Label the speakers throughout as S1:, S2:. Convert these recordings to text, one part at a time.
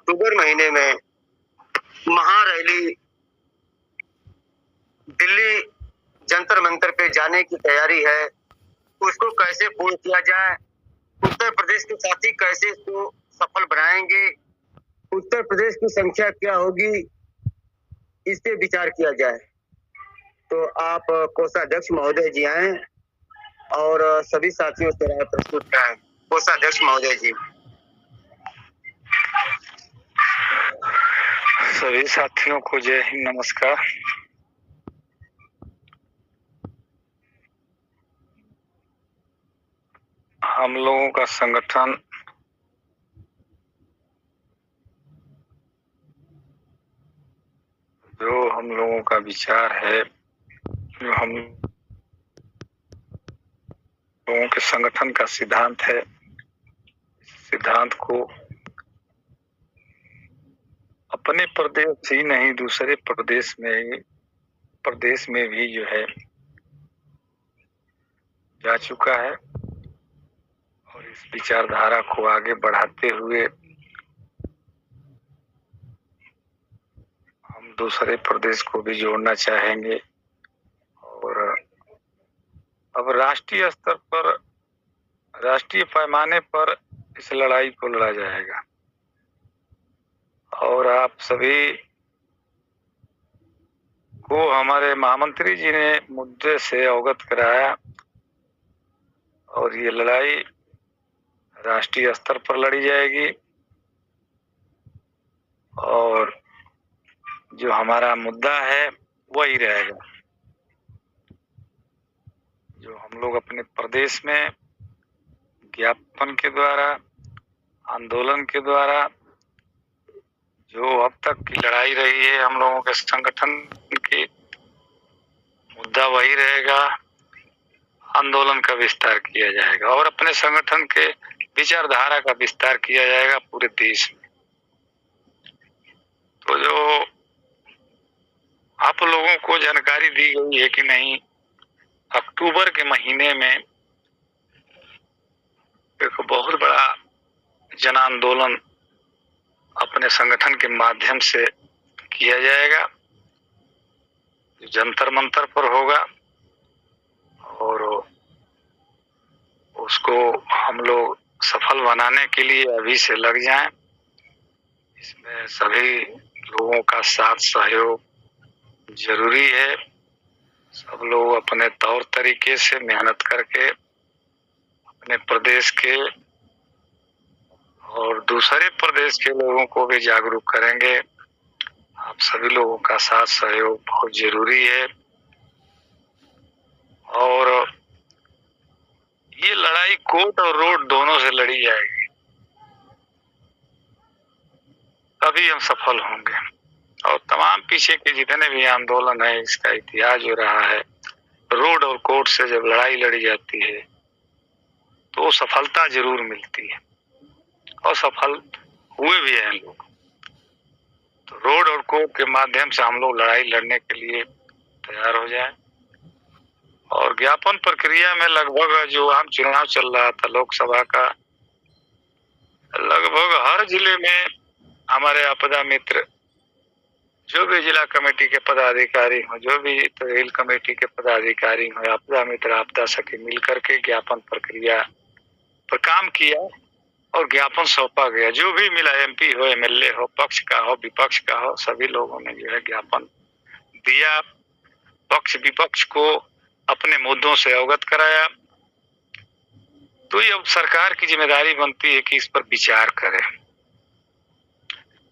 S1: अक्टूबर महीने में महारैली दिल्ली जंतर मंतर पे जाने की तैयारी है। उसको कैसे पूर्ण किया जाए, उत्तर प्रदेश के साथी कैसे इसको सफल बनाएंगे, उत्तर प्रदेश की संख्या क्या होगी, इस पे विचार किया जाए। तो आप कोषाध्यक्ष महोदय जी आए और सभी साथियों से राय प्रस्तुत कराएं। कोषाध्यक्ष महोदय जी।
S2: सभी साथियों को जय हिंद, नमस्कार। हम लोगों का संगठन जो हम लोगों का विचार है, जो हम लोगों के संगठन का सिद्धांत है, सिद्धांत को अपने प्रदेश ही नहीं दूसरे प्रदेश में भी जो है जा चुका है और इस विचारधारा को आगे बढ़ाते हुए हम दूसरे प्रदेश को भी जोड़ना चाहेंगे। और अब राष्ट्रीय स्तर पर, राष्ट्रीय पैमाने पर इस लड़ाई को लड़ा जाएगा और आप सभी को हमारे महामंत्री जी ने मुद्दे से अवगत कराया और ये लड़ाई राष्ट्रीय स्तर पर लड़ी जाएगी। और जो हमारा मुद्दा है वही रहेगा, जो हम लोग अपने प्रदेश में ज्ञापन के द्वारा, आंदोलन के द्वारा जो अब तक की लड़ाई रही है हम लोगों के संगठन की, मुद्दा वही रहेगा। आंदोलन का विस्तार किया जाएगा और अपने संगठन के विचारधारा का विस्तार किया जाएगा पूरे देश में। तो जो आप लोगों को जानकारी दी गई है कि नहीं, अक्टूबर के महीने में एक बहुत बड़ा जन आंदोलन अपने संगठन के माध्यम से किया जाएगा, जंतर मंतर पर होगा और उसको हम लोग सफल बनाने के लिए अभी से लग जाएं। इसमें सभी लोगों का साथ सहयोग जरूरी है। सब लोग अपने तौर तरीके से मेहनत करके अपने प्रदेश के और दूसरे प्रदेश के लोगों को भी जागरूक करेंगे। आप सभी लोगों का साथ सहयोग बहुत जरूरी है और ये लड़ाई कोर्ट और रोड दोनों से लड़ी जाएगी, तभी हम सफल होंगे। और तमाम पीछे के जितने भी आंदोलन है, इसका इतिहास जो रहा है, रोड और कोर्ट से जब लड़ाई लड़ी जाती है तो सफलता जरूर मिलती है और सफल हुए भी हैं लोग। तो रोड और कोर्ट के माध्यम से हम लोग लड़ाई लड़ने के लिए तैयार हो जाएं। और ज्ञापन प्रक्रिया में लगभग जो आम चुनाव चल रहा था लोकसभा का, लगभग हर जिले में हमारे आपदा मित्र, जो भी जिला कमेटी के पदाधिकारी हो, जो भी तहसील कमेटी के पदाधिकारी हो, आपदा मित्र, आपदा सखी मिलकर के ज्ञापन प्रक्रिया पर काम किया और ज्ञापन सौंपा गया। जो भी मिला, एमपी हो, एमएलए हो, पक्ष का हो, विपक्ष का हो, सभी लोगों ने जो है ज्ञापन दिया, पक्ष विपक्ष को अपने मुद्दों से अवगत कराया। तो ये अब सरकार की जिम्मेदारी बनती है कि इस पर विचार करें।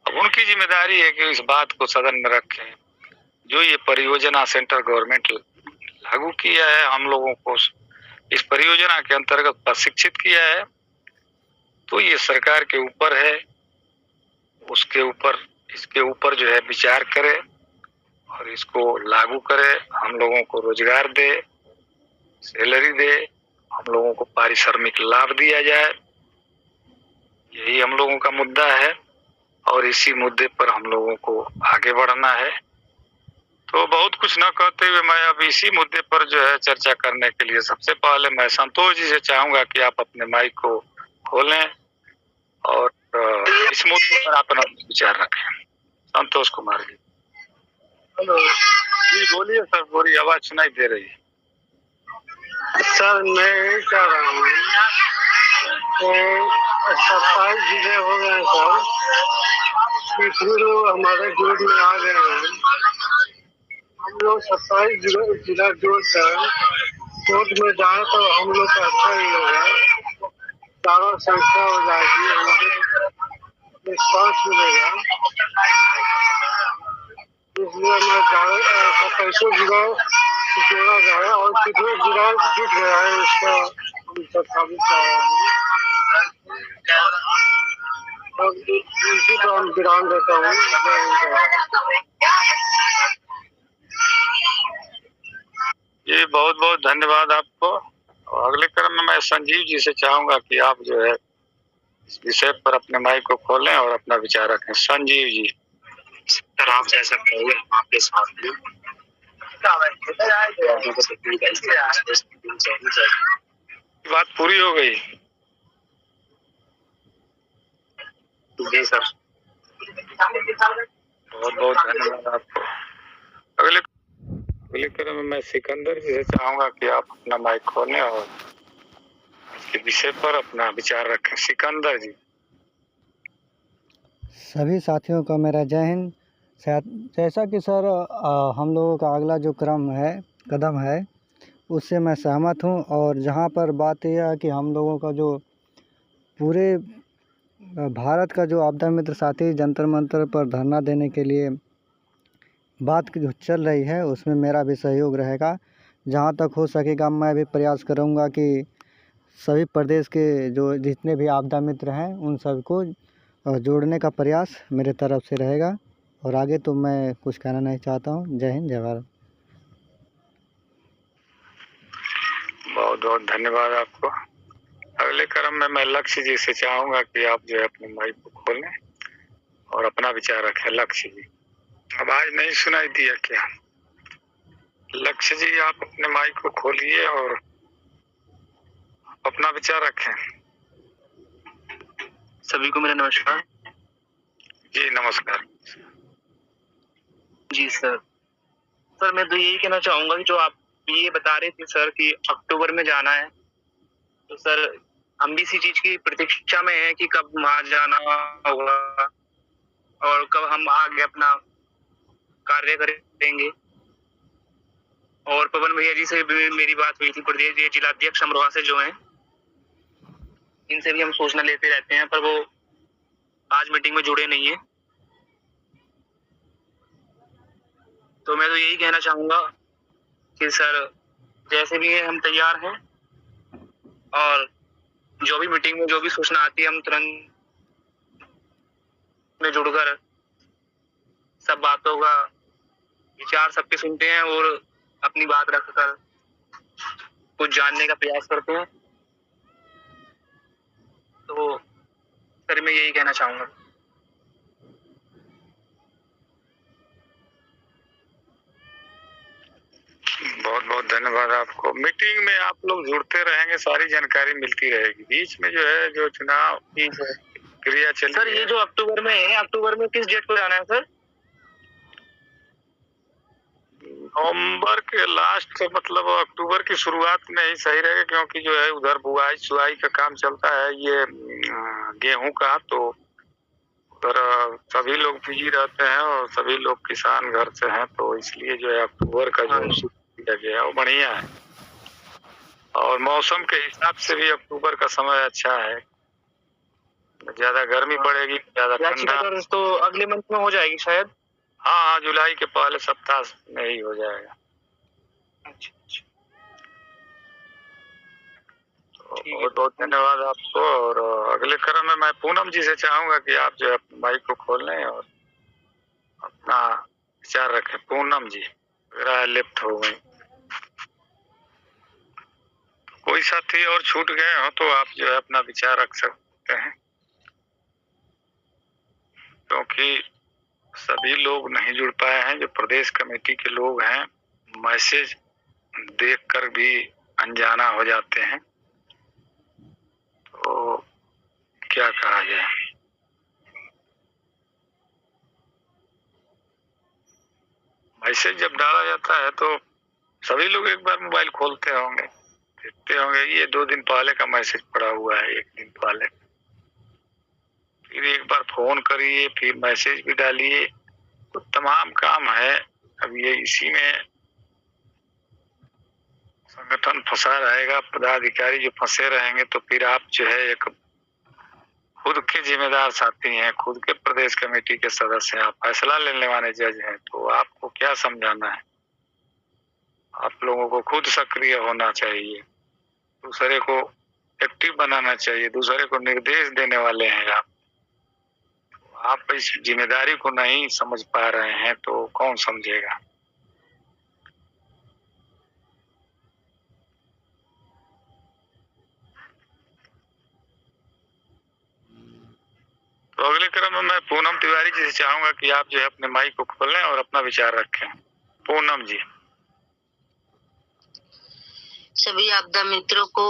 S2: अब उनकी जिम्मेदारी है कि इस बात को सदन में रखें। जो ये परियोजना सेंट्रल गवर्नमेंट लागू किया है, हम लोगों को इस परियोजना के अंतर्गत प्रशिक्षित किया है, तो ये सरकार के ऊपर है, उसके ऊपर, इसके ऊपर जो है विचार करे और इसको लागू करे। हम लोगों को रोजगार दे, सैलरी दे, हम लोगों को पारिश्रमिक लाभ दिया जाए, यही हम लोगों का मुद्दा है और इसी मुद्दे पर हम लोगों को आगे बढ़ना है। तो बहुत कुछ न कहते हुए मैं अब इसी मुद्दे पर जो है चर्चा करने के लिए सबसे पहले मैं संतोष जी से चाहूंगा कि आप अपने माइक को खोलें और इस मुद्दे पर अपना विचार रखें। संतोष कुमार जी।
S1: हेलो
S2: जी बोलिए सर, पूरी आवाज सुनाई दे रही है।
S1: सर, मैं यही कह रहा हूँ कि 27 जिले हो गए सर, कि फिर हमारे ग्रुप में आ गए हैं। हम लोग 27 जिला जोड़कर कोर्ट में जाए तो हम लोग का अच्छा ही होगा, सारा संख्या हो जाएगी, हमारे रिस्पॉन्स मिलेगा। इसलिए मैं 27 जिला जोड़ा जाए और कितने जिला जुट गया है उसका हम प्रस्तावित कर रहे हैं। अब इसी पर हम विराम देता हूँ।
S2: जी बहुत बहुत धन्यवाद आपको। और अगले क्रम में मैं संजीव जी से चाहूंगा कि आप जो है इस विषय पर अपने माइक को खोलें और अपना विचार रखें। संजीव जी।
S1: सर, आप जैसा कहोगे हम आपके साथ हैं।
S2: बात पूरी हो गई।
S1: जी सर,
S2: बहुत बहुत धन्यवाद आपको। अगले क्रम में मैं सिकंदर जी से चाहूंगा कि आप अपना माइक खोलें और इसके विषय पर अपना विचार रखें। सिकंदर जी।
S3: सभी साथियों का मेरा जय हिंद। जैसा कि सर हम लोगों का अगला जो कदम है उससे मैं सहमत हूं। और जहां पर बात यह है कि हम लोगों का जो पूरे भारत का जो आपदा मित्र साथी जंतर मंतर पर धरना देने के लिए बात जो चल रही है उसमें मेरा भी सहयोग रहेगा। जहां तक हो सकेगा मैं भी प्रयास करूंगा कि सभी प्रदेश के जो जितने भी आपदा मित्र हैं उन सबको जोड़ने का प्रयास मेरे तरफ से रहेगा। और आगे तो मैं कुछ कहना नहीं चाहता हूँ। जय हिंद, जय भारत।
S2: बहुत बहुत धन्यवाद आपको। अगले क्रम में मैं लक्ष्य जी से चाहूंगा कि आप जो है अपने माइक को खोलें और अपना विचार रखें। लक्ष्य जी, आवाज नहीं सुनाई दिया क्या? लक्ष्य जी, आप अपने माइक को खोलिए और अपना विचार रखें।
S1: सभी को मेरा नमस्कार।
S2: जी नमस्कार।
S1: जी सर, मैं तो यही कहना चाहूंगा कि जो आप ये बता रहे थे सर कि अक्टूबर में जाना है, तो सर हम भी इसी चीज की प्रतीक्षा में हैं कि कब वहां जाना होगा और कब हम आगे अपना कार्य करेंगे। और पवन भैया जी से भी मेरी बात हुई थी, प्रदेश जिलाध्यक्ष अमरोहा से जो हैं, इनसे भी हम सूचना लेते रहते हैं, पर वो आज मीटिंग में जुड़े नहीं है। तो मैं तो यही कहना चाहूंगा कि सर जैसे भी है हम तैयार हैं, और जो भी मीटिंग में जो भी सूचना आती है हम तुरंत में जुड़कर सब बातों का विचार सबके सुनते हैं और अपनी बात रखकर कुछ जानने का प्रयास करते हैं। तो सर मैं यही कहना चाहूंगा।
S2: बहुत बहुत धन्यवाद आपको। मीटिंग में आप लोग जुड़ते रहेंगे, सारी जानकारी मिलती रहेगी। बीच में जो है जो चुनाव की क्रिया चल
S1: सर ये जो अक्टूबर में है, अक्टूबर में किस डेट को जाना है सर?
S2: नवंबर के लास्ट, मतलब अक्टूबर की शुरुआत में ही सही रहेगा, क्योंकि जो है उधर बुआई सुआई का काम चलता है ये गेहूं का, तो उधर सभी लोग बिजी रहते हैं और सभी लोग किसान घर से हैं, तो इसलिए जो है अक्टूबर का जो किया गया वो बढ़िया है। और मौसम के हिसाब से भी अक्टूबर का समय अच्छा है, ज्यादा गर्मी पड़ेगी ज्यादा ठंडा।
S1: तो अगले मंथ में हो जाएगी शायद।
S2: हाँ, जुलाई के पहले सप्ताह में ही हो जाएगा।
S1: अच्छा।
S2: बहुत बहुत धन्यवाद आपको। और अगले क्रम में मैं पूनम जी से चाहूंगा कि आप जो है माइक को खोल लें और अपना विचार रखें। पूनम जी मेरा लिफ्ट हो गई। कोई साथी और छूट गए हो तो आप जो है अपना विचार रख सकते हैं, क्योंकि सभी लोग नहीं जुड़ पाए हैं। जो प्रदेश कमेटी के लोग हैं मैसेज देखकर भी अनजाना हो जाते हैं, तो क्या कहा जाए। मैसेज जब डाला जाता है तो सभी लोग एक बार मोबाइल खोलते होंगे, देखते होंगे। ये 2 दिन पहले का मैसेज पड़ा हुआ है, 1 दिन पहले, फिर एक बार फोन करिए, फिर मैसेज भी डालिए, तो तमाम काम है। अब ये इसी में संगठन फंसा रहेगा, पदाधिकारी जो फंसे रहेंगे, तो फिर आप जो है एक खुद के जिम्मेदार साथी हैं, खुद के प्रदेश कमेटी के सदस्य हैं, आप फैसला लेने वाले जज हैं, तो आपको क्या समझाना है? आप लोगों को खुद सक्रिय होना चाहिए, दूसरे को एक्टिव बनाना चाहिए, दूसरे को निर्देश देने वाले हैं आप। आप इस जिम्मेदारी को नहीं समझ पा रहे हैं तो कौन समझेगा? तो अगले क्रम में मैं पूनम तिवारी जी से चाहूंगा कि आप जो है अपने माइक को खोलें और अपना विचार रखें। पूनम जी।
S4: सभी आपदा मित्रों को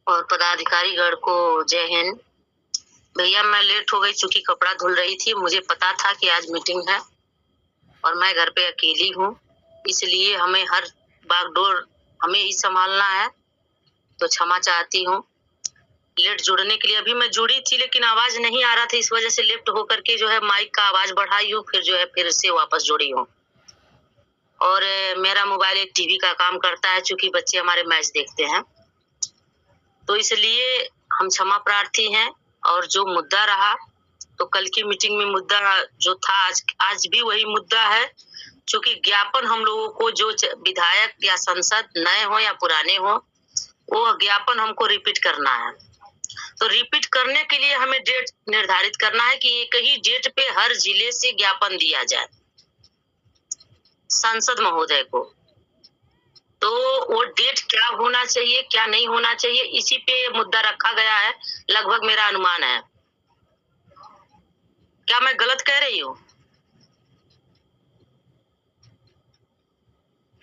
S4: और पदाधिकारी गण को जय हिंद। भैया मैं लेट हो गई चूंकि कपड़ा धुल रही थी। मुझे पता था कि आज मीटिंग है और मैं घर पे अकेली हूँ, इसलिए हमें हर बागडोर हमें ही संभालना है, तो क्षमा चाहती हूँ लेट जुड़ने के लिए। अभी मैं जुड़ी थी लेकिन आवाज नहीं आ रहा था, इस वजह से लेफ्ट होकर के जो है माइक का आवाज बढ़ाई हूँ, फिर जो है फिर से वापस जुड़ी हूँ। और मेरा मोबाइल एक टीवी का काम करता है, चूंकि बच्चे हमारे मैच देखते हैं, तो इसलिए हम क्षमा प्रार्थी हैं। और जो मुद्दा रहा तो कल की मीटिंग में मुद्दा जो था आज भी वही मुद्दा है। चूंकि ज्ञापन हम लोगों को जो विधायक या सांसद नए हो या पुराने हो, वो ज्ञापन हमको रिपीट करना है। तो रिपीट करने के लिए हमें डेट निर्धारित करना है कि एक ही डेट पे हर जिले से ज्ञापन दिया जाए सांसद महोदय को। तो वो डेट क्या होना चाहिए, क्या नहीं होना चाहिए, इसी पे मुद्दा रखा गया है, लगभग मेरा अनुमान है। क्या मैं गलत कह रही हूँ?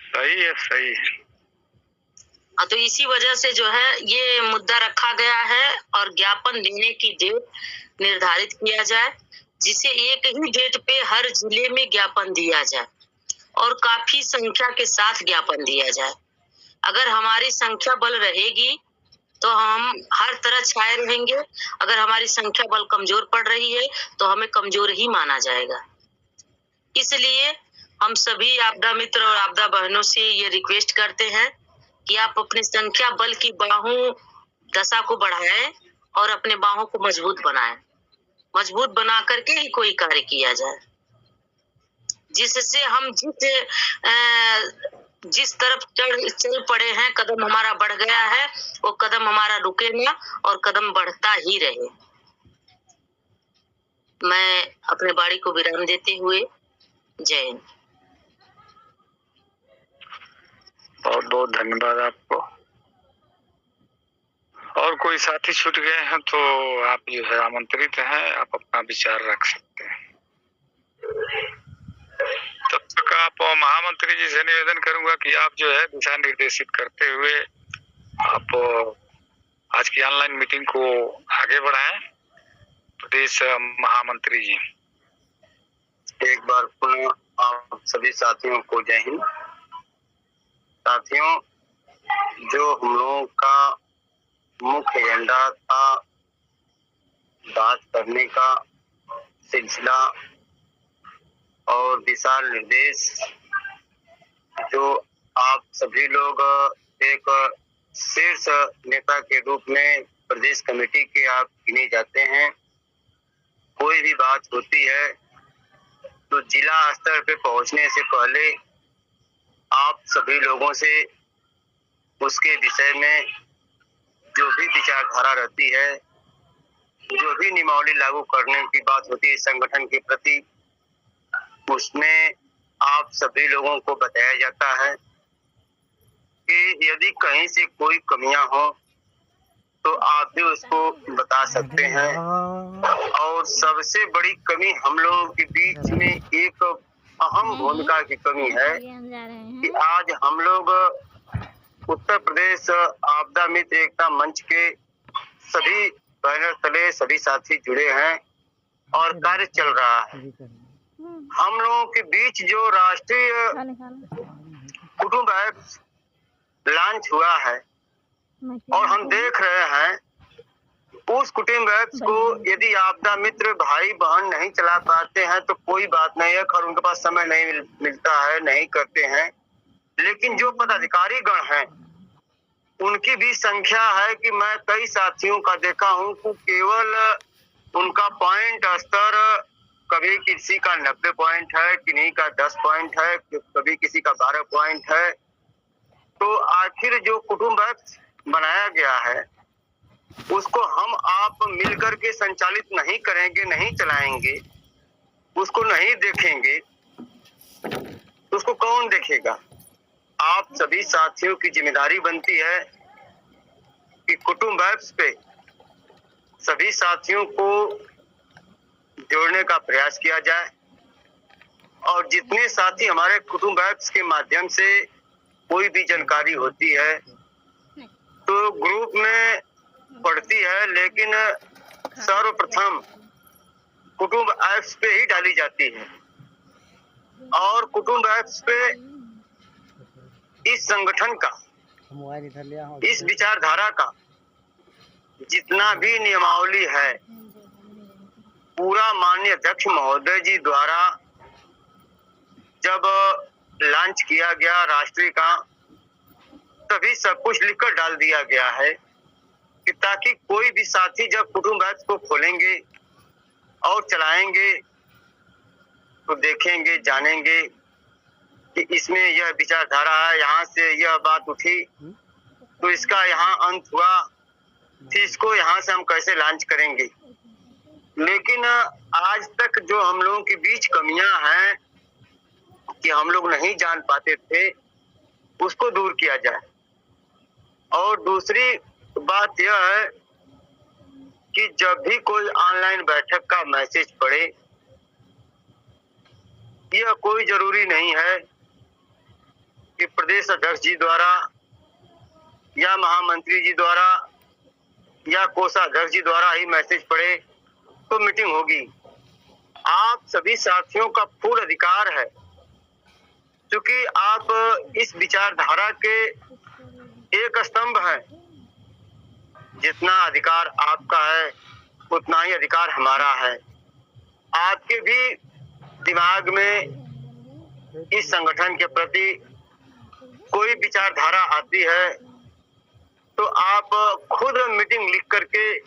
S2: सही है, सही है।
S4: तो इसी वजह से जो है ये मुद्दा रखा गया है और ज्ञापन देने की डेट निर्धारित किया जाए, जिसे एक ही डेट पे हर जिले में ज्ञापन दिया जाए और काफी संख्या के साथ ज्ञापन दिया जाए। अगर हमारी संख्या बल रहेगी तो हम हर तरह छाए रहेंगे, अगर हमारी संख्या बल कमजोर पड़ रही है तो हमें कमजोर ही माना जाएगा। इसलिए हम सभी आपदा मित्र और आपदा बहनों से ये रिक्वेस्ट करते हैं कि आप अपनी संख्या बल की बाहों दशा को बढ़ाएं और अपने बाहों को मजबूत बनाएं। मजबूत बना करके ही कोई कार्य किया जाए, जिससे हम जिस तरफ चल पड़े हैं, कदम हमारा बढ़ गया है, वो कदम हमारा रुके ना और कदम बढ़ता ही रहे। मैं अपने बाड़ी को विराम देते हुए जय हिंद।
S2: बहुत बहुत धन्यवाद आपको। और कोई साथी छूट गए हैं तो आप जो है आमंत्रित हैं, आप अपना विचार रख सकते हैं। तब तक आप महामंत्री जी से निवेदन करूंगा कि आप जो है दिशा निर्देशित करते हुए आप आज की ऑनलाइन मीटिंग को आगे बढ़ाएं। प्रदेश महामंत्री जी।
S1: एक बार पुनः आप सभी साथियों को जय हिंद। साथियों, जो हम लोगों का मुख्य एजेंडा था बात करने का सिलसिला और दिशा निर्देश, जो आप सभी लोग एक शीर्ष नेता के रूप में प्रदेश कमेटी के आप गिने जाते हैं। कोई भी बात होती है तो जिला स्तर पे पहुंचने से पहले आप सभी लोगों से उसके विषय में जो भी विचारधारा रहती है, जो भी नियमावली लागू करने की बात होती है संगठन के प्रति, उसमें आप सभी लोगों को बताया जाता है कि यदि कहीं से कोई कमियां हो तो आप भी उसको बता सकते हैं। और सबसे बड़ी कमी हम लोगों के बीच में एक अहम भूमिका की कमी है कि आज हम लोग उत्तर प्रदेश आपदा मित्र एकता मंच के सभी बैनर तले सभी साथी जुड़े हैं और कार्य चल रहा है। हम लोगों के बीच जो राष्ट्रीय कुटुंब ऐप लॉन्च हुआ है और हम देख रहे हैं, उस कुटुंब ऐप्स को यदि आपदा मित्र भाई बहन नहीं चला पाते हैं तो कोई बात नहीं है, खैर उनके पास समय नहीं मिलता है, नहीं करते हैं। लेकिन जो पदाधिकारी गण हैं उनकी भी संख्या है कि मैं कई साथियों का देखा हूं कि केवल उनका पॉइंट स्तर कभी किसी का 90 पॉइंट है, किन्हीं का 10 पॉइंट है, कभी किसी का 12 पॉइंट है। तो आखिर जो कुटुंब ऐप बनाया गया है उसको हम आप मिलकर के संचालित नहीं करेंगे, नहीं चलाएंगे, उसको नहीं देखेंगे तो उसको कौन देखेगा? आप सभी साथियों की जिम्मेदारी बनती है कि कुटुंब ऐप्स पे सभी साथियों को जोड़ने का प्रयास किया जाए और जितने साथी हमारे कुटुंब ऐप्स के माध्यम से कोई भी जानकारी होती है तो ग्रुप में पड़ती है, लेकिन सर्वप्रथम कुटुंब ऐप्स पे ही डाली जाती है और कुटुंब ऐप्स पे इस संगठन का, इस विचारधारा का जितना भी नियमावली है पूरा माननीय अध्यक्ष महोदय जी द्वारा जब लॉन्च किया गया राष्ट्रीय का, तभी सब कुछ लिखकर डाल दिया गया है कि ताकि कोई भी साथी जब कुटुंब ऐप्स को खोलेंगे और चलाएंगे तो देखेंगे, जानेंगे कि इसमें यह विचारधारा है, यहाँ से यह बात उठी तो इसका यहाँ अंत हुआ, फिर इसको यहाँ से हम कैसे लॉन्च करेंगे। लेकिन आज तक जो हम लोगों के बीच कमियां हैं कि हम लोग नहीं जान पाते थे, उसको दूर किया जाए। और दूसरी बात यह है कि जब भी कोई ऑनलाइन बैठक का मैसेज पड़े, यह कोई जरूरी नहीं है कि प्रदेश अध्यक्ष जी द्वारा या महामंत्री जी द्वारा या कोषाध्यक्ष जी द्वारा ही मैसेज पड़े तो मीटिंग होगी। आप सभी साथियों का पूर्ण अधिकार है, क्योंकि आप इस विचारधारा के एक स्तंभ हैं। जितना अधिकार आपका है उतना ही अधिकार हमारा है। आपके भी दिमाग में इस संगठन के प्रति कोई विचारधारा आती है तो आप खुद मीटिंग लिख करके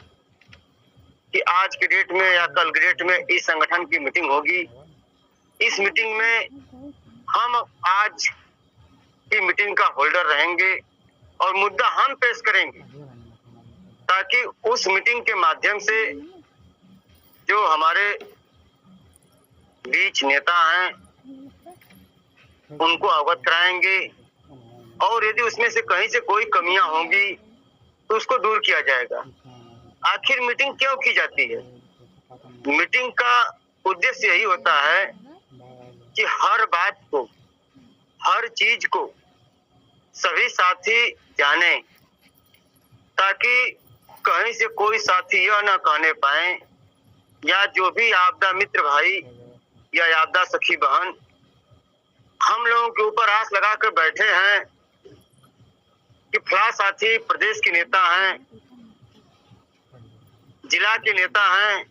S1: कि आज के डेट में या कल के डेट में इस संगठन की मीटिंग होगी, इस मीटिंग में हम आज की मीटिंग का होल्डर रहेंगे और मुद्दा हम पेश करेंगे, ताकि उस मीटिंग के माध्यम से जो हमारे बीच नेता हैं उनको अवगत कराएंगे और यदि उसमें से कहीं से कोई कमियां होंगी तो उसको दूर किया जाएगा। आखिर मीटिंग क्यों की जाती है? मीटिंग का उद्देश्य यही होता है कि हर बात को, हर चीज को सभी साथी जाने, ताकि कहीं से कोई साथी यह न कहने पाए या जो भी आपदा मित्र भाई या आपदा सखी बहन हम लोगों के ऊपर आस लगा कर बैठे हैं कि फला साथी प्रदेश के नेता हैं, जिला के नेता हैं,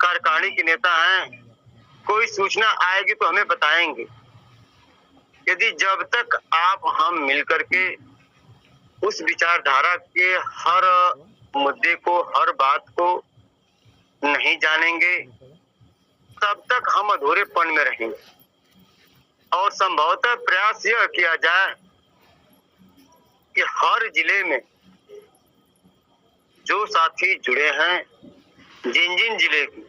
S1: कार्यकारिणी के नेता हैं, कोई सूचना आएगी तो हमें बताएंगे। यदि जब तक आप हम मिलकर के उस विचारधारा के हर मुद्दे को, हर बात को नहीं जानेंगे, तब तक हम अधूरेपन में रहेंगे। और संभवतः प्रयास यह किया जाए कि हर जिले में जो साथी जुड़े हैं, जिन जिन जिले की,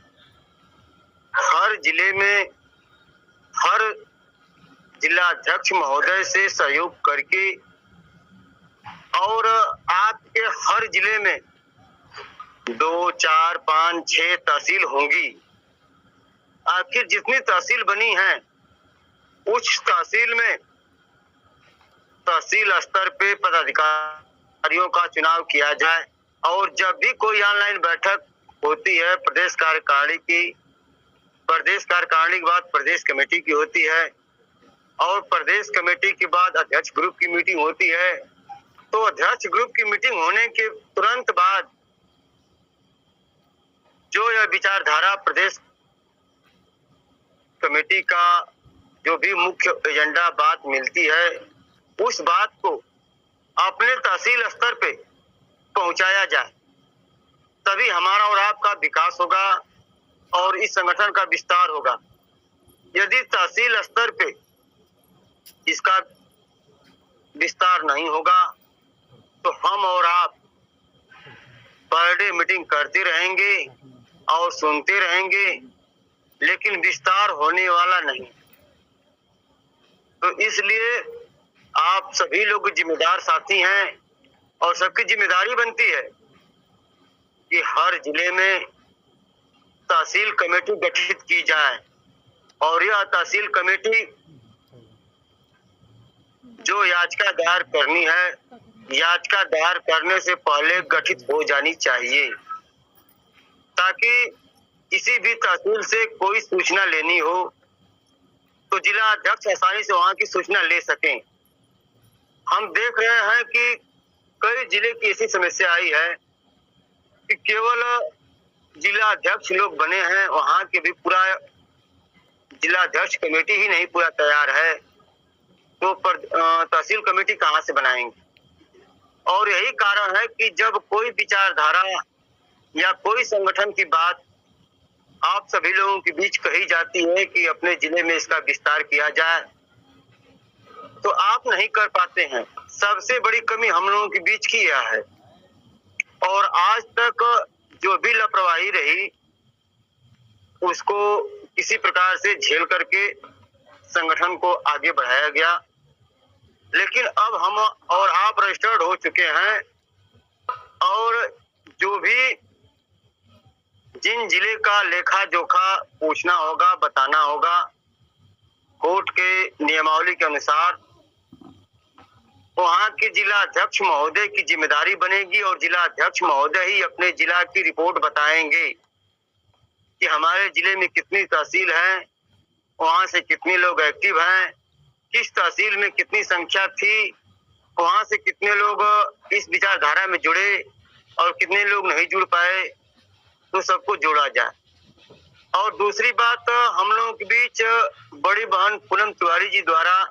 S1: हर जिले में हर जिला अध्यक्ष महोदय से सहयोग करके और आपके हर जिले में 2, 4, 5, 6 तहसील होंगी। आखिर जितनी तहसील बनी है उस तहसील में तहसील स्तर पे पदाधिकारियों का चुनाव किया जाए और जब भी कोई ऑनलाइन बैठक होती है प्रदेश कार्यकारिणी की प्रदेश कार्यकारिणी के बाद प्रदेश कमेटी की होती है और प्रदेश कमेटी के बाद अध्यक्ष ग्रुप की मीटिंग होती है। तो अध्यक्ष ग्रुप की मीटिंग होने के तुरंत बाद जो यह विचारधारा प्रदेश कमेटी का जो भी मुख्य एजेंडा बात मिलती है, उस बात को अपने तहसील स्तर पे पहुंचाया जाए, तभी हमारा और आपका विकास होगा और इस संगठन का विस्तार होगा। यदि तहसील स्तर पे इसका विस्तार नहीं होगा तो हम और आप पर डे मीटिंग करते रहेंगे और सुनते रहेंगे, लेकिन विस्तार होने वाला नहीं। तो इसलिए आप सभी लोग जिम्मेदार साथी हैं और सबकी जिम्मेदारी बनती है कि हर जिले में तहसील कमेटी गठित की जाए और यह तहसील कमेटी जो याचिका दायर करनी है, याचिका दायर करने से पहले गठित हो जानी चाहिए, ताकि किसी भी तहसील से कोई सूचना लेनी हो तो जिला अध्यक्ष आसानी से वहां की सूचना ले सकें। हम देख रहे हैं कि कई जिले की ऐसी समस्या आई है कि केवल जिला अध्यक्ष लोग बने हैं, वहां के भी पूरा जिला अध्यक्ष कमेटी ही नहीं पूरा तैयार है, तो तहसील कमेटी कहां से बनाएंगे। और यही कारण है कि जब कोई विचारधारा या कोई संगठन की बात आप सभी लोगों के बीच कही जाती है कि अपने जिले में इसका विस्तार किया जाए, तो आप नहीं कर पाते हैं। सबसे बड़ी कमी हम लोगों के बीच की यह है और आज तक जो भी लापरवाही रही उसको किसी प्रकार से झेल करके संगठन को आगे बढ़ाया गया। लेकिन अब हम और आप रजिस्टर्ड हो चुके हैं और जो भी जिन जिले का लेखा जोखा पूछना होगा, बताना होगा, कोर्ट के नियमावली के अनुसार वहाँ के जिला अध्यक्ष महोदय की जिम्मेदारी बनेगी और जिला अध्यक्ष महोदय ही अपने जिला की रिपोर्ट बताएंगे कि हमारे जिले में कितनी तहसील हैं, वहाँ से कितने लोग एक्टिव हैं, किस तहसील में कितनी संख्या थी, वहाँ से कितने लोग इस विचारधारा में जुड़े और कितने लोग नहीं जुड़ पाए, तो सबको जोड़ा जाए। और दूसरी बात, हम लोगों के बीच बड़ी बहन पूनम तिवारी जी द्वारा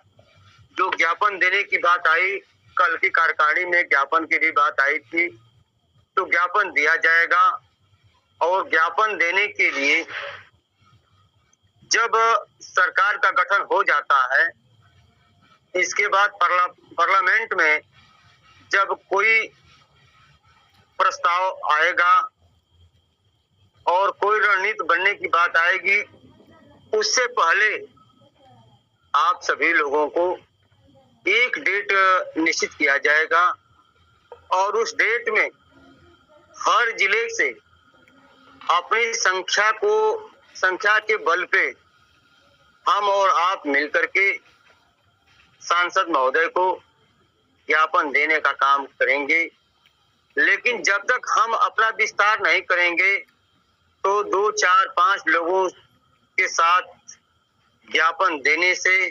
S1: जो ज्ञापन देने की बात आई, कल की कार्यकारिणी में ज्ञापन की भी बात आई थी, तो ज्ञापन दिया जाएगा। और ज्ञापन देने के लिए जब सरकार का गठन हो जाता है, इसके बाद पार्लियामेंट में जब कोई प्रस्ताव आएगा और कोई रणनीति बनने की बात आएगी, उससे पहले आप सभी लोगों को एक डेट निश्चित किया जाएगा और उस डेट में हर जिले से अपनी संख्या के बल पे हम और आप मिलकर के सांसद महोदय को ज्ञापन देने का काम करेंगे। लेकिन जब तक हम अपना विस्तार नहीं करेंगे तो 2, 4, 5 लोगों के साथ ज्ञापन देने से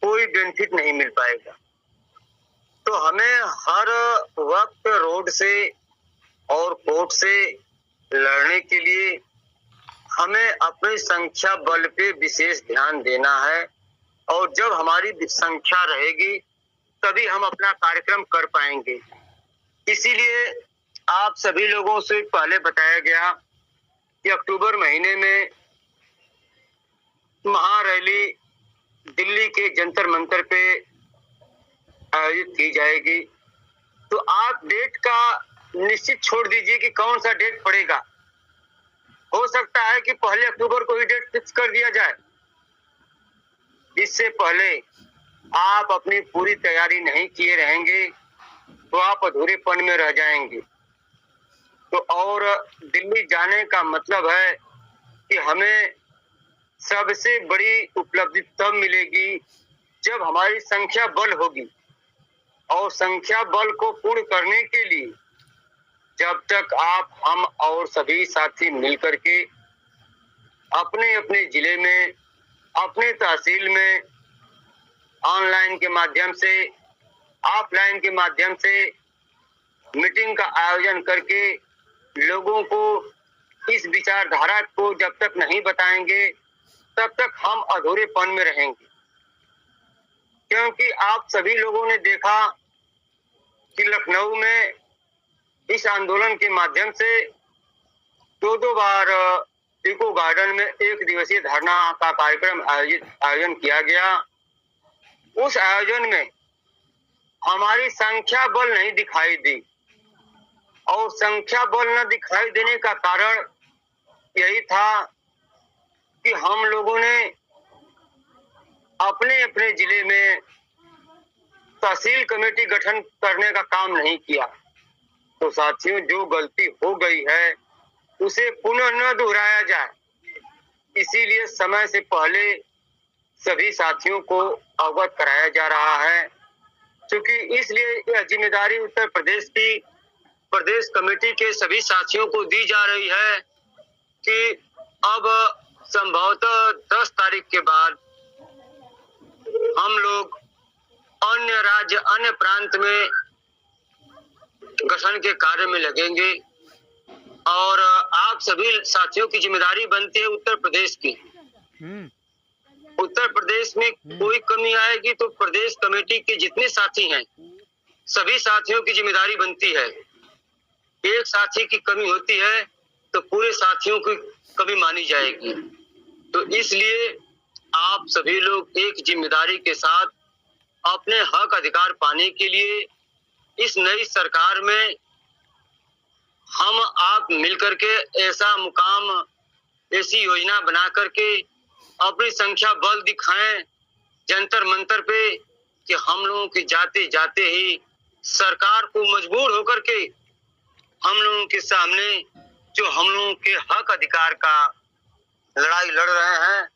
S1: कोई बेनिफिट नहीं मिल पाएगा। तो हमें हर वक्त रोड से और कोर्ट से लड़ने के लिए हमें अपनी संख्या बल पे विशेष ध्यान देना है और जब हमारी संख्या रहेगी तभी हम अपना कार्यक्रम कर पाएंगे। इसीलिए आप सभी लोगों से पहले बताया गया कि अक्टूबर महीने में महारैली दिल्ली के जंतर मंतर पे आयोजित की जाएगी। तो आप डेट का निश्चित छोड़ दीजिए कि कौन सा डेट पड़ेगा। हो सकता है कि पहले अक्टूबर को ही डेट फिक्स कर दिया जाए। इससे पहले आप अपनी पूरी तैयारी नहीं किए रहेंगे तो आप अधूरेपन में रह जाएंगे। तो और दिल्ली जाने का मतलब है कि हमें सबसे बड़ी उपलब्धि तब मिलेगी जब हमारी संख्या बल होगी और संख्या बल को पूर्ण करने के लिए जब तक आप, हम और सभी साथी मिलकर के अपने अपने जिले में, अपने तहसील में ऑनलाइन के माध्यम से, ऑफलाइन के माध्यम से मीटिंग का आयोजन करके लोगों को इस विचारधारा को जब तक नहीं बताएंगे तब तक हम अधूरेपन में रहेंगे। क्योंकि आप सभी लोगों ने देखा कि लखनऊ में इस आंदोलन के माध्यम से दो बार इको गार्डन में एक दिवसीय धरना का कार्यक्रम आयोजन किया गया। उस आयोजन में हमारी संख्या बल नहीं दिखाई दी, और संख्या बल न दिखाई देने का कारण यही था कि हम लोगों ने अपने अपने जिले में तहसील कमेटी गठन करने का काम नहीं किया। तो साथियों, जो गलती हो गई है उसे पुनः न दोहराया जाए, इसीलिए समय से पहले सभी साथियों को अवगत कराया जा रहा है। क्योंकि इसलिए यह जिम्मेदारी उत्तर प्रदेश की प्रदेश कमेटी के सभी साथियों को दी जा रही है कि अब संभवतः 10 तारीख के बाद हम लोग अन्य राज्य, अन्य प्रांत में गठन के कार्य में लगेंगे। और आप सभी साथियों की जिम्मेदारी बनती है उत्तर प्रदेश की। उत्तर प्रदेश में कोई कमी आएगी तो प्रदेश कमेटी के जितने साथी हैं सभी साथियों की जिम्मेदारी बनती है। एक साथी की कमी होती है तो पूरे साथियों की कमी मानी जाएगी। तो इसलिए आप सभी लोग एक जिम्मेदारी के साथ अपने हक अधिकार पाने के लिए इस नई सरकार में हम आप मिलकर के ऐसा मुकाम, ऐसी योजना बना करके अपनी संख्या बल दिखाएं जंतर मंतर पे कि हम लोगों के जाते जाते ही सरकार को मजबूर होकर के हम लोगों के सामने जो हम लोगों के हक अधिकार का लड़ाई लड़ रहे हैं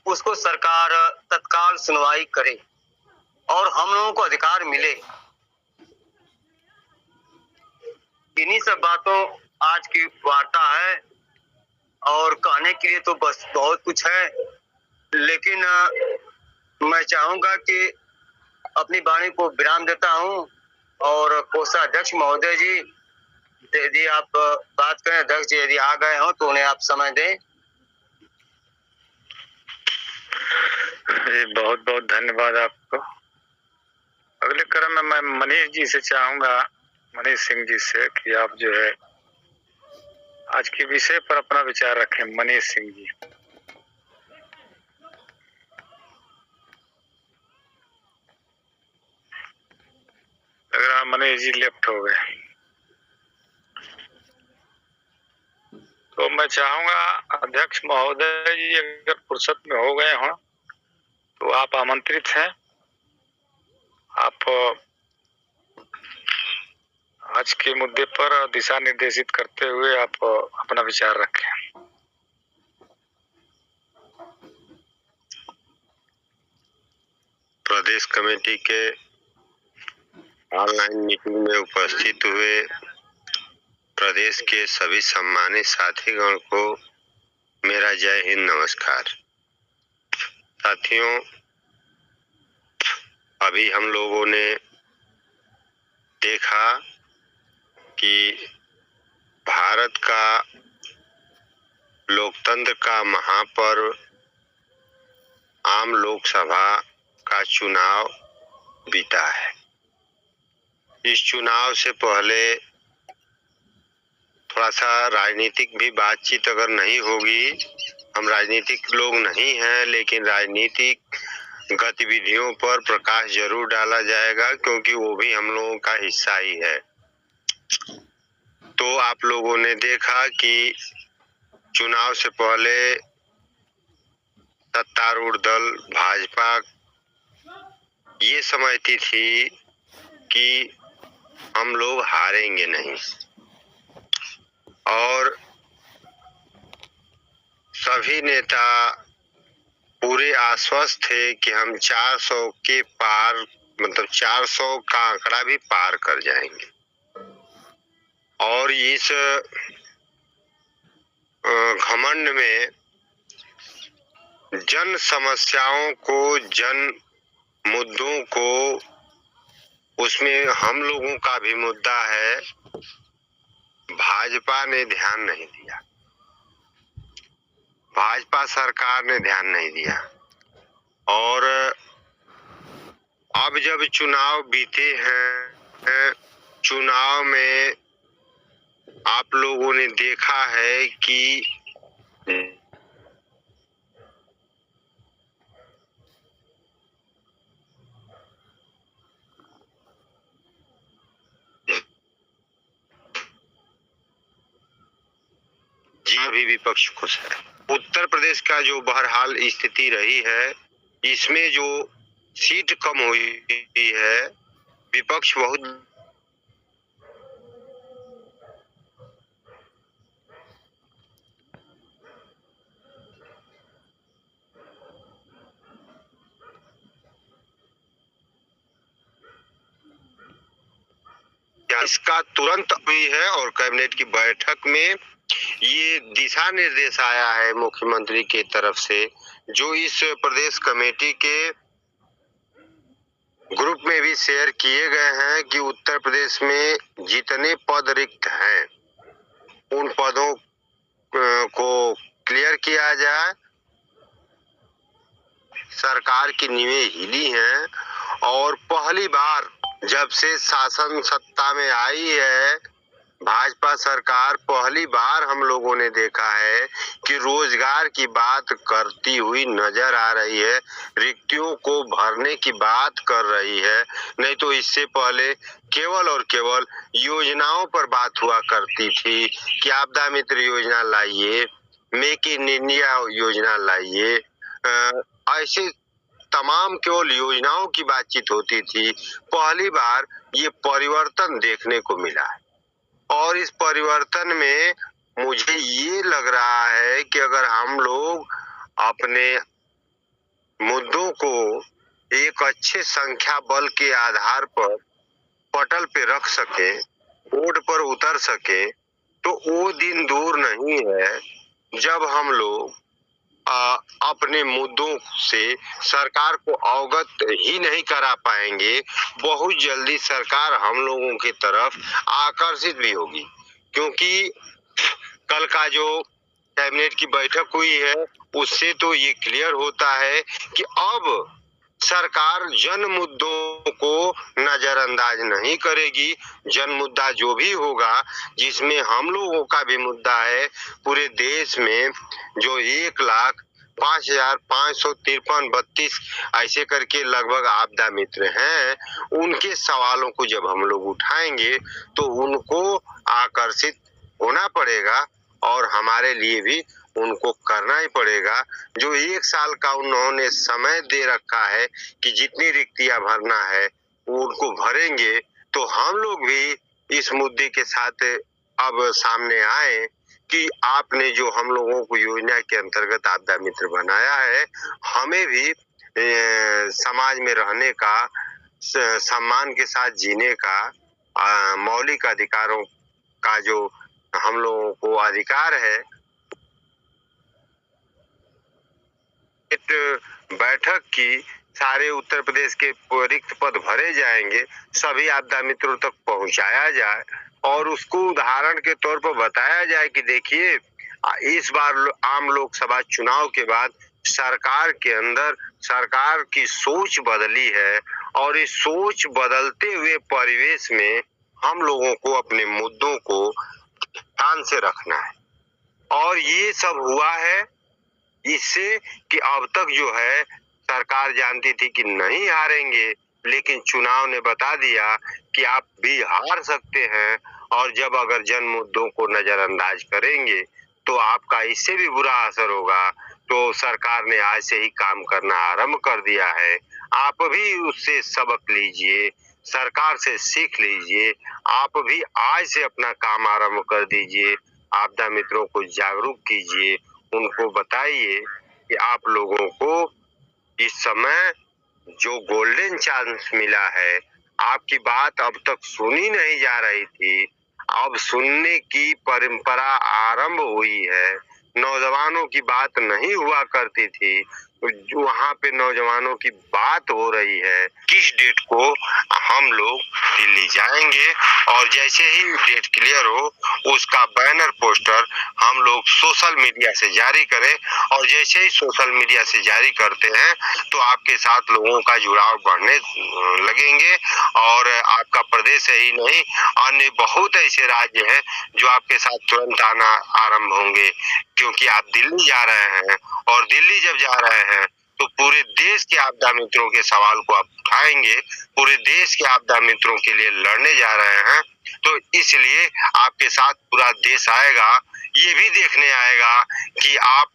S1: उसको सरकार तत्काल सुनवाई करे और हम लोगों को अधिकार मिले। इन्हीं सब बातों आज की वार्ता है, और कहने के लिए तो बस बहुत कुछ है, लेकिन मैं चाहूंगा कि अपनी वाणी को विराम देता हूं। और कोषाध्यक्ष महोदय जी, यदि आप बात करें, अध्यक्ष जी यदि आ गए हो तो उन्हें आप समय दें।
S2: बहुत बहुत धन्यवाद आपको। अगले क्रम में मैं मनीष जी से चाहूंगा, मनीष सिंह जी से, कि आप जो है आज के विषय पर अपना विचार रखें। मनीष सिंह जी। अगर आप मनीष जी लेफ्ट हो गए तो मैं चाहूंगा अध्यक्ष महोदय जी अगर फुर्सत में हो गए हों तो आप आमंत्रित हैं। आप आज के मुद्दे पर दिशा निर्देशित करते हुए आप अपना विचार रखें।
S5: प्रदेश कमेटी के ऑनलाइन मीटिंग में उपस्थित हुए प्रदेश के सभी सम्मानित साथीगण को मेरा जय हिंद, नमस्कार। साथियों, अभी हम लोगों ने देखा कि भारत का लोकतंत्र का महापर्व आम लोकसभा का चुनाव बीता है। इस चुनाव से पहले थोड़ा सा राजनीतिक भी बातचीत अगर नहीं होगी, हम राजनीतिक लोग नहीं हैं, लेकिन राजनीतिक गतिविधियों पर प्रकाश जरूर डाला जाएगा क्योंकि वो भी हम लोगों का हिस्सा ही है। तो आप लोगों ने देखा कि चुनाव से पहले सत्तारूढ़ दल भाजपा ये समझती थी कि हम लोग हारेंगे नहीं, और सभी नेता पूरे आश्वस्त थे कि हम 400 के पार, मतलब 400 का आंकड़ा भी पार कर जाएंगे। और इस घमंड में जन समस्याओं को, जन मुद्दों को, उसमें हम लोगों का भी मुद्दा है, भाजपा ने ध्यान नहीं दिया, भाजपा सरकार ने ध्यान नहीं दिया। और अब जब चुनाव बीते हैं, चुनाव में आप लोगों ने देखा है कि अभी विपक्ष खुश है। उत्तर प्रदेश का जो बहरहाल स्थिति रही है, इसमें जो सीट कम हुई है, विपक्ष बहुत इसका तुरंत हुई है। और कैबिनेट की बैठक में ये दिशा निर्देश आया है मुख्यमंत्री की तरफ से, जो इस प्रदेश कमेटी के ग्रुप में भी शेयर किए गए हैं कि उत्तर प्रदेश में जितने पद रिक्त हैं उन पदों को क्लियर किया जाए। सरकार की नींवें हिली हैं और पहली बार जब से शासन सत्ता में आई है भाजपा सरकार, पहली बार हम लोगों ने देखा है कि रोजगार की बात करती हुई नजर आ रही है, रिक्तियों को भरने की बात कर रही है। नहीं तो इससे पहले केवल और केवल योजनाओं पर बात हुआ करती थी कि आपदा मित्र योजना लाइए, मेक इन इंडिया योजना लाइए, ऐसे तमाम केवल योजनाओं की बातचीत होती थी। पहली बार ये परिवर्तन देखने को मिला है और इस परिवर्तन में मुझे ये लग रहा है कि अगर हम लोग अपने मुद्दों को एक अच्छे संख्या बल के आधार पर पटल पे रख सके, बोर्ड पर उतर सके, तो वो दिन दूर नहीं है जब हम लोग अपने मुद्दों से सरकार को अवगत ही नहीं करा पाएंगे, बहुत जल्दी सरकार हम लोगों की तरफ आकर्षित भी होगी। क्योंकि कल का जो कैबिनेट की बैठक हुई है उससे तो ये क्लियर होता है कि अब सरकार जन मुद्दों को नजरअंदाज नहीं करेगी। जन मुद्दा जो भी होगा, जिसमें हम लोगों का भी मुद्दा है, पूरे देश में जो 1,05,553 ऐसे करके लगभग आपदा मित्र हैं, उनके सवालों को जब हम लोग उठाएंगे तो उनको आकर्षित होना पड़ेगा और हमारे लिए भी उनको करना ही पड़ेगा। जो 1 साल का उन्होंने समय दे रखा है कि जितनी रिक्तियां भरना है वो उनको भरेंगे, तो हम लोग भी इस मुद्दे के साथ अब सामने आए कि आपने जो हम लोगों को योजना के अंतर्गत आपदा मित्र बनाया है, हमें भी समाज में रहने का, सम्मान के साथ जीने का, मौलिक अधिकारों का जो हम लोगों को अधिकार है। बैठक की सारे उत्तर प्रदेश के रिक्त पद भरे जाएंगे, सभी आपदा मित्रों तक पहुंचाया जाए और उसको उदाहरण के तौर पर बताया जाए कि देखिए इस बार आम लोकसभा चुनाव के बाद सरकार के अंदर सरकार की सोच बदली है और इस सोच बदलते हुए परिवेश में हम लोगों को अपने मुद्दों को ध्यान से रखना है। और ये सब हुआ है इससे कि अब तक जो है सरकार जानती थी कि नहीं हारेंगे, लेकिन चुनाव ने बता दिया कि आप भी हार सकते हैं और जब अगर जन मुद्दों को नजरअंदाज करेंगे तो आपका इससे भी बुरा असर होगा। तो सरकार ने आज से ही काम करना आरंभ कर दिया है। आप भी उससे सबक लीजिए, सरकार से सीख लीजिए, आप भी आज से अपना काम आरंभ कर दीजिए, आपदा मित्रों को जागरूक कीजिए, उनको बताइए कि आप लोगों को इस समय जो गोल्डन चांस मिला है, आपकी बात अब तक सुनी नहीं जा रही थी, अब सुनने की परंपरा आरंभ हुई है। नौजवानों की बात नहीं हुआ करती थी, वहाँ पे नौजवानों की बात हो रही है। किस डेट को हम लोग दिल्ली जाएंगे और जैसे ही डेट क्लियर हो उसका बैनर पोस्टर हम लोग सोशल मीडिया से जारी करें, और जैसे ही सोशल मीडिया से जारी करते हैं तो आपके साथ लोगों का जुड़ाव बढ़ने लगेंगे, और आपका प्रदेश ही नहीं अन्य बहुत ऐसे राज्य हैं जो आपके साथ तुरंत आना आरंभ होंगे, क्योंकि आप दिल्ली जा रहे हैं, और दिल्ली जब जा रहे हैं तो पूरे देश के आपदा मित्रों के सवाल को आप उठाएंगे, पूरे देश के आपदा मित्रों के लिए लड़ने जा रहे हैं, तो इसलिए आपके साथ पूरा देश आएगा, ये भी देखने आएगा कि आप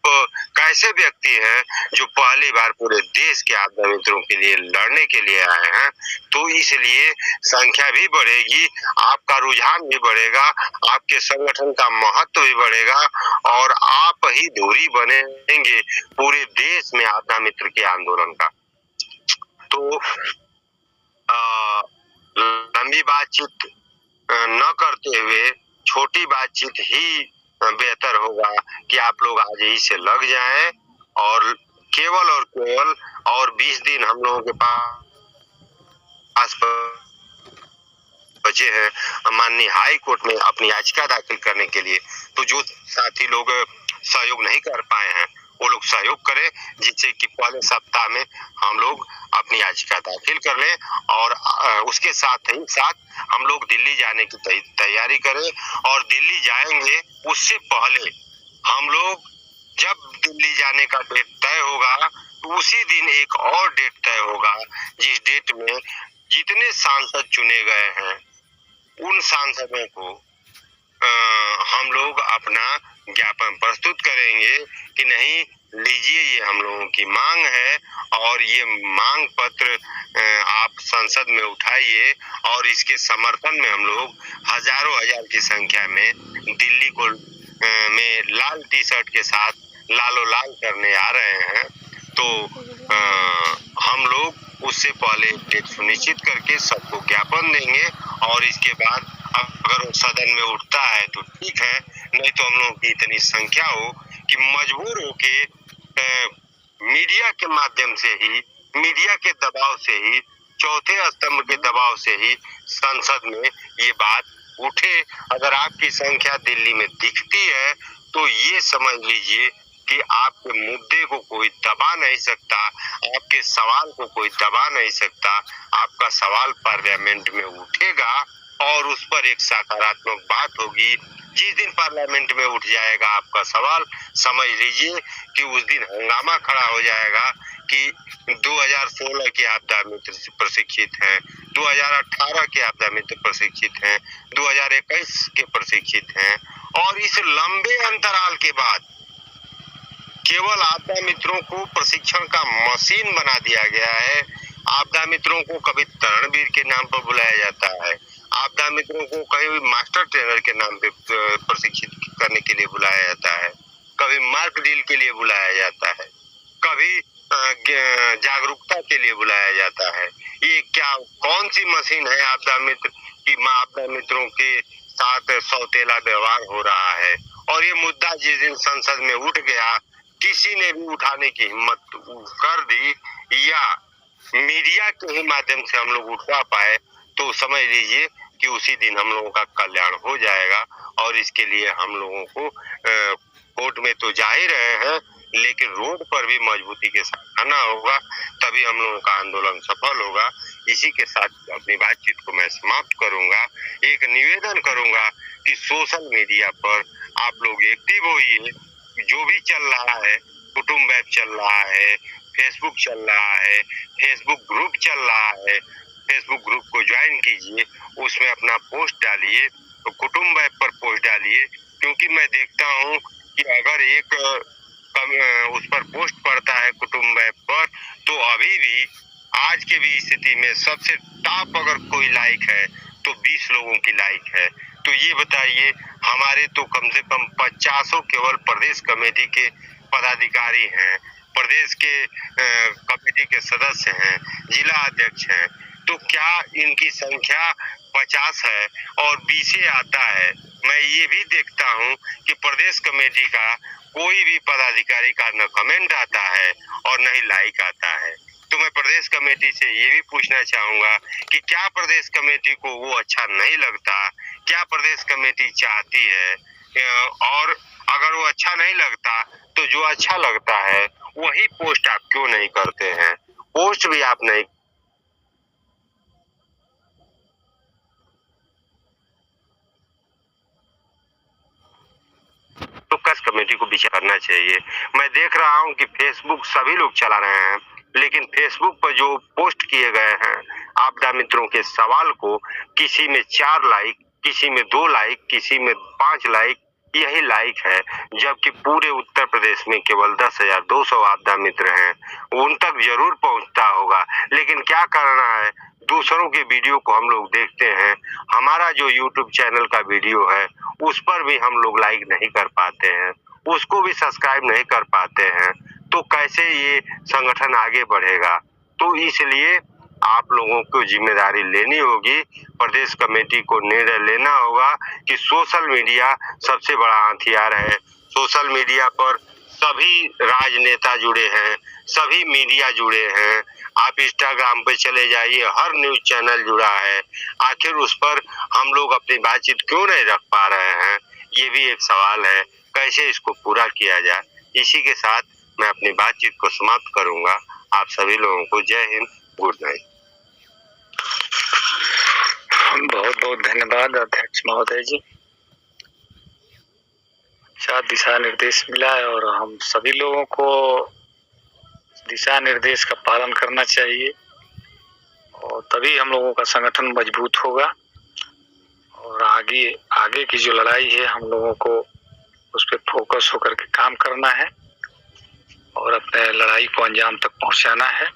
S5: कैसे व्यक्ति हैं जो पहली बार पूरे देश के आपदा मित्रों के लिए लड़ने के लिए आए हैं। तो इसलिए संख्या भी बढ़ेगी, आपका रुझान भी बढ़ेगा, आपके संगठन का महत्व भी बढ़ेगा, और आप ही धुरी बनेंगे पूरे देश में आपदा मित्र के आंदोलन का। तो लंबी बातचीत न करते हुए छोटी बातचीत ही बेहतर होगा कि आप लोग आज ही से लग जाएं, और केवल और 20 दिन हम लोगों के पास बचे हैं माननीय हाई कोर्ट में अपनी याचिका दाखिल करने के लिए। तो जो साथी लोग सहयोग नहीं कर पाए हैं वो लोग सहयोग करें, जिससे कि पहले सप्ताह में हम लोग अपनी याचिका दाखिल कर लें, और उसके साथ ही साथ हम लोग दिल्ली जाने की तैयारी करें। और दिल्ली जाएंगे उससे पहले हम लोग जब दिल्ली जाने का डेट तय होगा तो उसी दिन एक और डेट तय होगा, जिस डेट में जितने सांसद चुने गए हैं उन सांसदों को हम लोग अपना ज्ञापन प्रस्तुत करेंगे कि नहीं लीजिए, ये हम लोगों की मांग है, और ये मांग पत्र आप संसद में उठाइए, और इसके समर्थन में हम लोग हजारों हजार की संख्या में दिल्ली को में लाल टी शर्ट के साथ लालो लाल करने आ रहे हैं। तो हम लोग उससे पहले डेट सुनिश्चित करके सबको ज्ञापन देंगे, और इसके बाद अगर वो सदन में उठता है तो ठीक है, नहीं तो हम लोगों की इतनी संख्या हो कि मजबूर होके मीडिया के माध्यम से ही, मीडिया के दबाव से ही, चौथे स्तंभ के दबाव से ही संसद में ये बात उठे। अगर आपकी संख्या दिल्ली में दिखती है तो ये समझ लीजिए कि आपके मुद्दे को कोई दबा नहीं सकता, आपके सवाल को कोई दबा नहीं सकता। आपका सवाल पार्लियामेंट में उठेगा और उस पर एक सकारात्मक बात होगी। जिस दिन पार्लियामेंट में उठ जाएगा आपका सवाल, समझ लीजिए कि उस दिन हंगामा खड़ा हो जाएगा कि 2016 के आपदा मित्र प्रशिक्षित हैं, 2018 के आपदा मित्र प्रशिक्षित हैं, 2021 के प्रशिक्षित हैं, और इस लंबे अंतराल के बाद केवल आपदा मित्रों को प्रशिक्षण का मशीन बना दिया गया है। आपदा मित्रों को कभी तरणवीर के नाम पर बुलाया जाता है, आपदा मित्रों को कभी मास्टर ट्रेनर के नाम पे प्रशिक्षित करने के लिए बुलाया जाता है, कभी मार्क डील के लिए बुलाया जाता है, कभी जागरूकता के लिए बुलाया जाता है। ये क्या कौन सी मशीन है आपदा मित्र की आपदा मित्रों के साथ सौतेला व्यवहार हो रहा है। और ये मुद्दा जिस दिन संसद में उठ गया, किसी ने भी उठाने की हिम्मत कर दी या मीडिया के ही माध्यम से हम लोग उठवा पाए, तो समझ लीजिए कि उसी दिन हम लोगों का कल्याण हो जाएगा। और इसके लिए हम लोगों को कोर्ट में तो जा ही रहे हैं, लेकिन रोड पर भी मजबूती के साथ आना होगा, तभी हम लोगों का आंदोलन सफल होगा। इसी के साथ अपनी बातचीत को मैं समाप्त करूंगा। एक निवेदन करूंगा कि सोशल मीडिया पर आप लोग एक्टिव होइए। जो भी चल रहा है, कुटुंब ऐप चल रहा है, फेसबुक चल रहा है, फेसबुक ग्रुप चल रहा है, फेसबुक ग्रुप को ज्वाइन कीजिए, उसमें अपना पोस्ट डालिए, तो कुटुंब ऐप पर पोस्ट डालिए, क्योंकि मैं देखता हूँ कि अगर एक उस पर पोस्ट पड़ता है कुटुंब ऐप पर, तो अभी भी आज के भी स्थिति में सबसे टॉप अगर कोई लाइक है तो 20 लोगों की लाइक है। तो ये बताइए, हमारे तो कम से कम 50 केवल प्रदेश कमेटी के पदाधिकारी हैं, प्रदेश के कमेटी के सदस्य हैं, जिला अध्यक्ष हैं, तो क्या इनकी संख्या 50 है और 20 आता है? मैं ये भी देखता हूँ कि प्रदेश कमेटी का कोई भी पदाधिकारी का न कमेंट आता है और न ही लाइक आता है। तो मैं प्रदेश कमेटी से ये भी पूछना चाहूंगा कि क्या प्रदेश कमेटी को वो अच्छा नहीं लगता, क्या प्रदेश कमेटी चाहती है, और अगर वो अच्छा नहीं लगता तो जो अच्छा लगता है वही पोस्ट आप क्यों नहीं करते हैं? पोस्ट भी आप नहीं तो कस कमेटी को विचार करना चाहिए। मैं देख रहा हूं कि फेसबुक सभी लोग चला रहे हैं, लेकिन फेसबुक पर जो पोस्ट किए गए हैं आपदा मित्रों के सवाल को, किसी में 4 लाइक, किसी में 2 लाइक, किसी में 5 लाइक, यही लाइक है, जबकि पूरे उत्तर प्रदेश में केवल 10,200 आपदा मित्र हैं। उन तक जरूर पहुंचता होगा, लेकिन क्या करना है, दूसरों के वीडियो को हम लोग देखते हैं। हमारा जो यूट्यूब चैनल का वीडियो है उस पर भी हम लोग लाइक नहीं कर पाते हैं, उसको भी सब्सक्राइब नहीं कर पाते हैं, तो कैसे ये संगठन आगे बढ़ेगा? तो इसलिए आप लोगों को जिम्मेदारी लेनी होगी, प्रदेश कमेटी को निर्णय लेना होगा कि सोशल मीडिया सबसे बड़ा हथियार है। सोशल मीडिया पर सभी राजनेता जुड़े हैं, सभी मीडिया जुड़े हैं। आप इंस्टाग्राम पे चले जाइए, हर न्यूज चैनल जुड़ा है। आखिर उस पर हम लोग अपनी बातचीत क्यों नहीं रख पा रहे हैं? ये भी एक सवाल है, कैसे इसको पूरा किया जाए। इसी के साथ मैं अपनी बातचीत को समाप्त करूंगा। आप सभी लोगों को जय हिंद, गुड नाइट।
S2: बहुत बहुत धन्यवाद अध्यक्ष महोदय जी। अच्छा दिशा निर्देश मिला है और हम सभी लोगों को दिशा निर्देश का पालन करना चाहिए, और तभी हम लोगों का संगठन मजबूत होगा। और आगे की जो लड़ाई है हम लोगों को उस पर फोकस होकर के काम करना है और अपने लड़ाई को अंजाम तक पहुंचाना है।